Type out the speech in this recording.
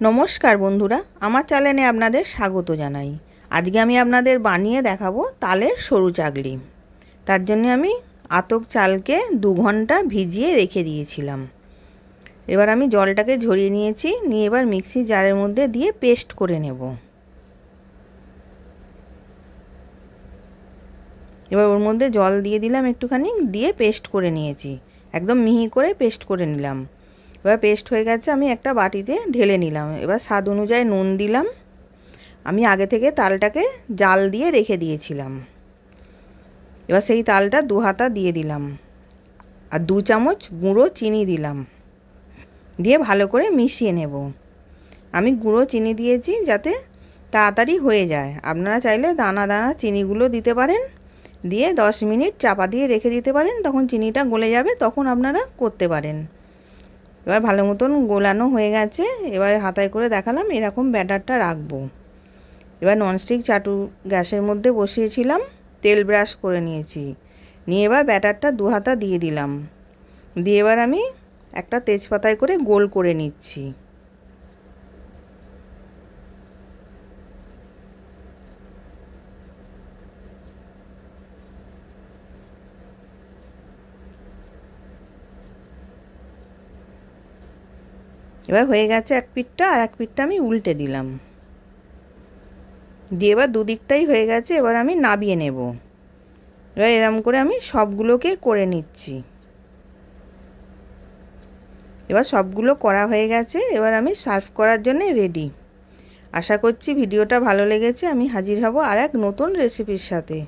নমস্কার বন্ধুরা, আমার চ্যানেলে আপনাদের স্বাগত জানাই। আজকে আমি আপনাদের বানিয়ে দেখাবো তালের সরু চাকলি। তার জন্য আমি আতপ চালকে 2 ঘন্টা ভিজিয়ে রেখে দিয়েছিলাম। এবার আমি জলটাকে ঝরিয়ে নিয়েছি, নিয়ে এবার মিক্সি জারের মধ্যে দিয়ে পেস্ট করে নেব। এবার ওর মধ্যে জল দিয়ে দিলাম একটুখানি, দিয়ে পেস্ট করে নিয়েছি, একদম মিহি করে পেস্ট করে নিলাম। এবার পেস্ট হয়ে গেছে, আমি একটা বাটিতে ঢেলে নিলাম। এবার স্বাদ অনুযায়ী নুন দিলাম। আমি আগে থেকে তালটাকে জাল দিয়ে রেখে দিয়েছিলাম। এবার সেই তালটা 2 হাতা দিয়ে দিলাম, আর 2 চামচ গুঁড়ো চিনি দিলাম, দিয়ে ভালো করে মিশিয়ে নেব। আমি গুঁড়ো চিনি দিয়েছি যাতে তাড়াতাড়ি হয়ে যায়। আপনারা চাইলে দানা দানা চিনিগুলো দিতে পারেন, দিয়ে 10 মিনিট চাপা দিয়ে রেখে দিতে পারেন, তখন চিনিটা গলে যাবে, তখন আপনারা করতে পারেন। এবার ভালো মতন গোলানো হয়ে গেছে। এবার হাতায় করে দেখালাম, এরকম ব্যাটারটা রাখবো। এবার ননস্টিক চাটু গ্যাসের মধ্যে বসিয়েছিলাম, তেল ব্রাশ করে নিয়েছি, নিয়ে এবার ব্যাটারটা 2 হাতা দিয়ে দিলাম, দিয়ে এবার আমি একটা তেজপাতায় করে গোল করে নিচ্ছি। এবার হয়ে গেছে এক পিঠটা, আর এক পিঠটা আমি উল্টে দিলাম, দিয়ে এবার দুদিকটাই হয়ে গেছে। এবার আমি নাবিয়ে নেব। এবার এরম করে আমি সবগুলোকে করে নিচ্ছি। এবার সবগুলো করা হয়ে গেছে, এবার আমি সার্ভ করার জন্য রেডি। আশা করছি ভিডিওটা ভালো লেগেছে। আমি হাজির হব আর এক নতুন রেসিপির সাথে।